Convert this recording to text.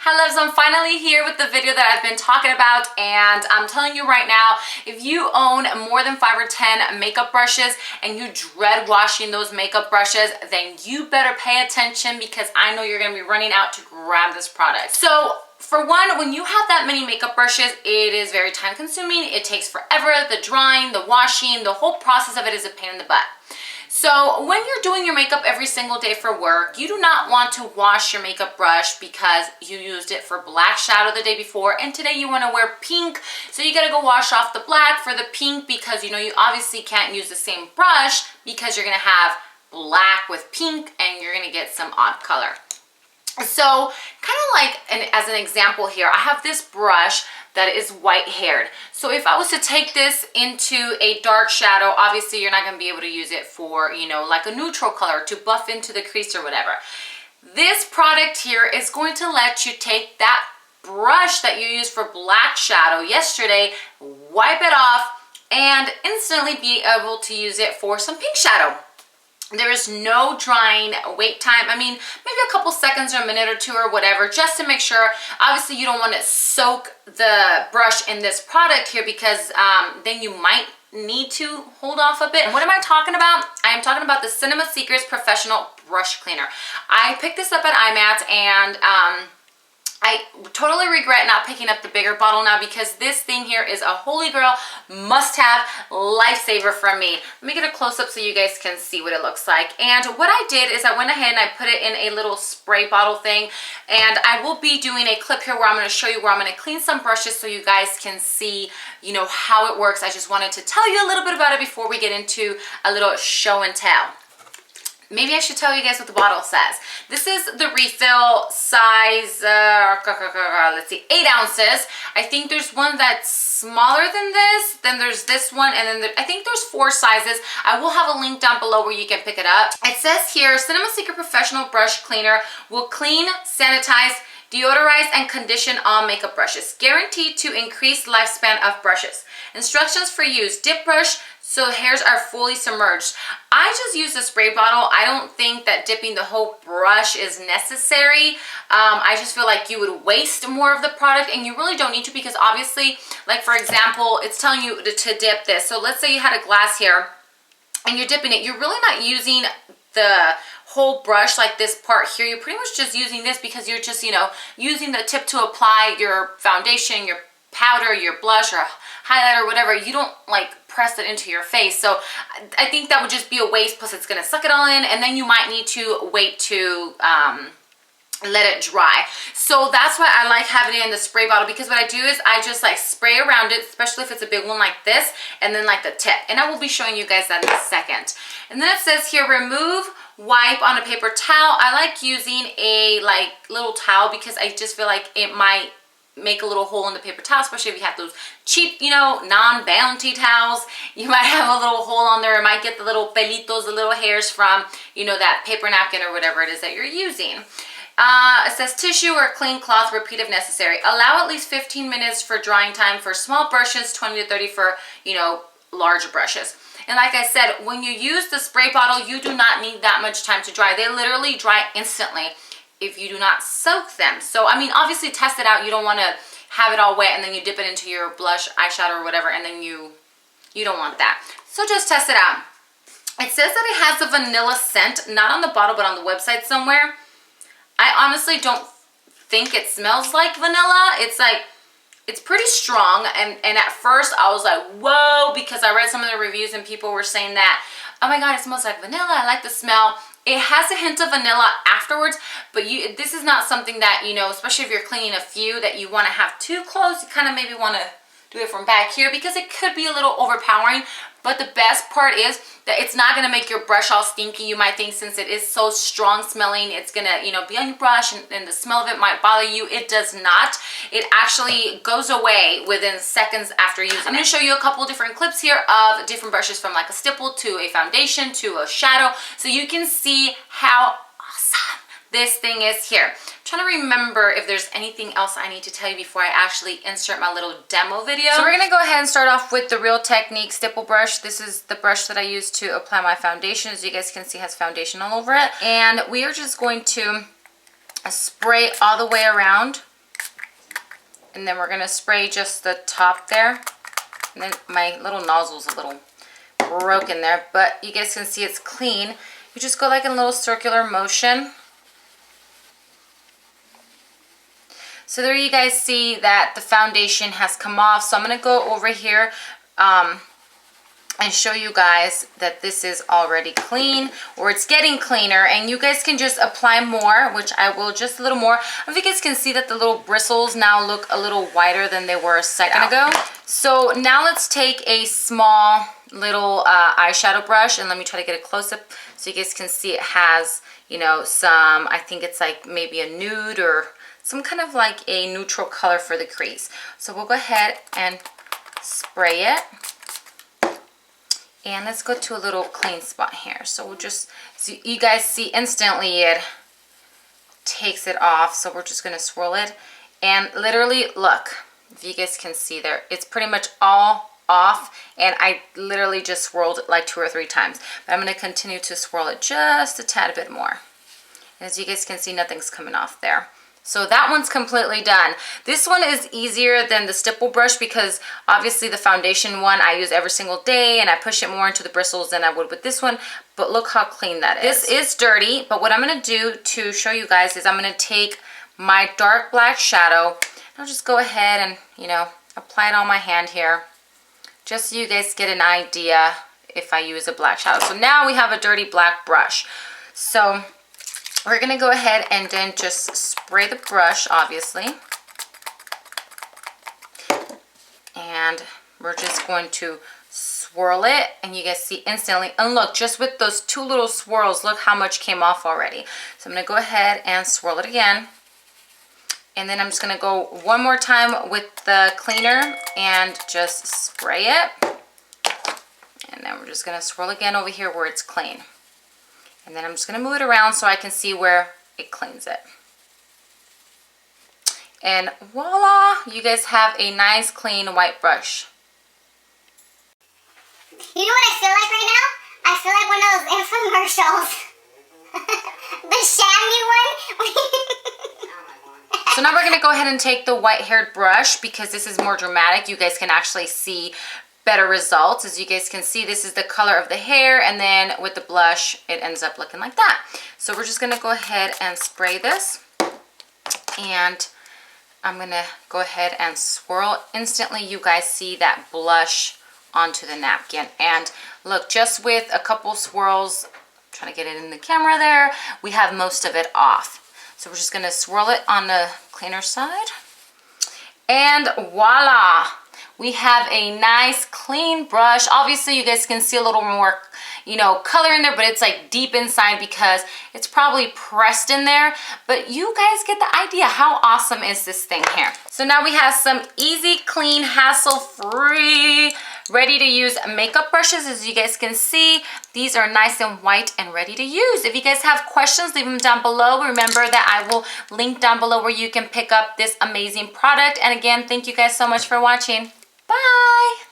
Hello, so I'm finally here with the video that I've been talking about, and I'm telling you right now, if you own more than 5 or 10 makeup brushes and you dread washing those makeup brushes, then you better pay attention because I know you're going to be running out to grab this product. So for one, when you have that many makeup brushes, it is very time consuming. It takes forever. The drying, the washing, the whole process of it is a pain in the butt. So when you're doing your makeup every single day for work, you do not want to wash your makeup brush because you used it for black shadow the day before and today you want to wear pink. So you got to go wash off the black for the pink because you know you obviously can't use the same brush because you're going to have black with pink and you're going to get some odd color. So kind of like as an example here, I have this brush that is white haired. So if I was to take this into a dark shadow, obviously you're not going to be able to use it for, you know, like a neutral color to buff into the crease or whatever. This product here is going to let you take that brush that you used for black shadow yesterday, wipe it off, and instantly be able to use it for some pink shadow. There is no drying wait time. I mean, maybe a couple seconds or a minute or two or whatever, just to make sure. Obviously, you don't want to soak the brush in this product here because then you might need to hold off a bit. And what am I talking about? I am talking about the Cinema Secrets Professional Brush Cleaner. I picked this up at IMAT and I totally regret not picking up the bigger bottle now because this thing here is a holy grail, must-have, lifesaver from me. Let me get a close-up so you guys can see what it looks like. And what I did is I went ahead and I put it in a little spray bottle thing. And I will be doing a clip here where I'm going to show you where I'm going to clean some brushes so you guys can see, you know, how it works. I just wanted to tell you a little bit about it before we get into a little show and tell. Maybe I should tell you guys what the bottle says. This is the refill size, let's see, 8 ounces. I think there's one that's smaller than this, then there's this one, and then I think there's 4 sizes. I will have a link down below where you can pick it up. It says here, Cinema Secret Professional Brush Cleaner will clean, sanitize, deodorize, and condition all makeup brushes. Guaranteed to increase lifespan of brushes. Instructions for use. Dip brush so hairs are fully submerged. I just use a spray bottle. I don't think that dipping the whole brush is necessary. I just feel like you would waste more of the product and you really don't need to because obviously, like for example, it's telling you to dip this. So let's say you had a glass here and you're dipping it. You're really not using the whole brush like this part here. You're pretty much just using this because you're just, you know, using the tip to apply your foundation, your powder, your blush or highlighter, whatever. You don't like press it into your face. So I think that would just be a waste. Plus it's going to suck it all in and then you might need to wait to let it dry. So that's why I like having it in the spray bottle because what I do is I just like spray around it, especially if it's a big one like this, and then like the tip. And I will be showing you guys that in a second. And then it says here, remove, wipe on a paper towel. I like using a like little towel because I just feel like it might make a little hole in the paper towel, especially if you have those cheap, you know, non-bounty towels. You might have a little hole on there. It might get the little pelitos, the little hairs from, you know, that paper napkin or whatever it is that you're using. It says tissue or clean cloth, repeat if necessary. Allow at least 15 minutes for drying time for small brushes, 20 to 30 for, you know, larger brushes. And like I said, when you use the spray bottle, you do not need that much time to dry. They literally dry instantly if you do not soak them. So, I mean, obviously test it out. You don't want to have it all wet and then you dip it into your blush, eyeshadow, or whatever, and then you don't want that. So just test it out. It says that it has a vanilla scent, not on the bottle, but on the website somewhere. I honestly don't think it smells like vanilla. It's like, it's pretty strong. And at first I was like, whoa, because I read some of the reviews and people were saying that, oh my God, it smells like vanilla. I like the smell. It has a hint of vanilla afterwards, but this is not something that, you know, especially if you're cleaning a few that you want to have too close. You kind of maybe want to do it from back here because it could be a little overpowering. But the best part is that it's not going to make your brush all stinky. You might think since it is so strong smelling, it's going to, you know, be on your brush and the smell of it might bother you. It does not. It actually goes away within seconds after using it. I'm going to show you a couple different clips here of different brushes from like a stipple to a foundation to a shadow so you can see how awesome this thing is here. I'm trying to remember if there's anything else I need to tell you before I actually insert my little demo video. So we're going to go ahead and start off with the Real Technique stipple brush. This is the brush that I use to apply my foundation. As you guys can see, it has foundation all over it. And we are just going to spray all the way around And then we're gonna spray just the top there. And then my little nozzle's a little broken there, but you guys can see it's clean. You just go like in a little circular motion. So there you guys see that the foundation has come off. So I'm gonna go over here and show you guys that this is already clean, or it's getting cleaner, and you guys can just apply more, which I will just a little more. If you guys can see that the little bristles now look a little whiter than they were a second ago. So now let's take a small little eyeshadow brush, and let me try to get a close-up so you guys can see it has, you know, some, I think it's like maybe a nude or some kind of like a neutral color for the crease. So we'll go ahead and spray it. And let's go to a little clean spot here. So we'll just, so you guys see instantly it takes it off. So we're just gonna swirl it. And literally, look, if you guys can see there, it's pretty much all off. And I literally just swirled it like 2 or 3 times. But I'm gonna continue to swirl it just a tad bit more. And as you guys can see, nothing's coming off there. So that one's completely done. This one is easier than the stipple brush because obviously the foundation one I use every single day and I push it more into the bristles than I would with this one. But look how clean that is. This is dirty, but what I'm gonna do to show you guys is I'm gonna take my dark black shadow. I'll just go ahead and, you know, apply it on my hand here, just so you guys get an idea if I use a black shadow. So now we have a dirty black brush. So we're gonna go ahead and then just spray the brush, obviously. And we're just going to swirl it, and you guys see instantly, and look, just with those 2 little swirls, look how much came off already. So I'm gonna go ahead and swirl it again. And then I'm just gonna go one more time with the cleaner and just spray it. And then we're just gonna swirl again over here where it's clean. And then I'm just going to move it around so I can see where it cleans it. And voila, you guys have a nice clean white brush. You know what I feel like right now? I feel like one of those infomercials. The Shandy one. So now we're going to go ahead and take the white-haired brush because this is more dramatic. You guys can actually see better results. As you guys can see, this is the color of the hair, and then with the blush it ends up looking like that. So we're just gonna go ahead and spray this, and I'm gonna go ahead and swirl. Instantly you guys see that blush onto the napkin, and look, just with a couple swirls, I'm trying to get it in the camera there, we have most of it off. So we're just gonna swirl it on the cleaner side, and voila, we have a nice clean brush. Obviously you guys can see a little more, you know, color in there, but it's like deep inside because it's probably pressed in there. But you guys get the idea. How awesome is this thing here? So now we have some easy, clean, hassle-free, ready to use makeup brushes. As you guys can see, these are nice and white and ready to use. If you guys have questions, leave them down below. Remember that I will link down below where you can pick up this amazing product. And again, thank you guys so much for watching. Bye!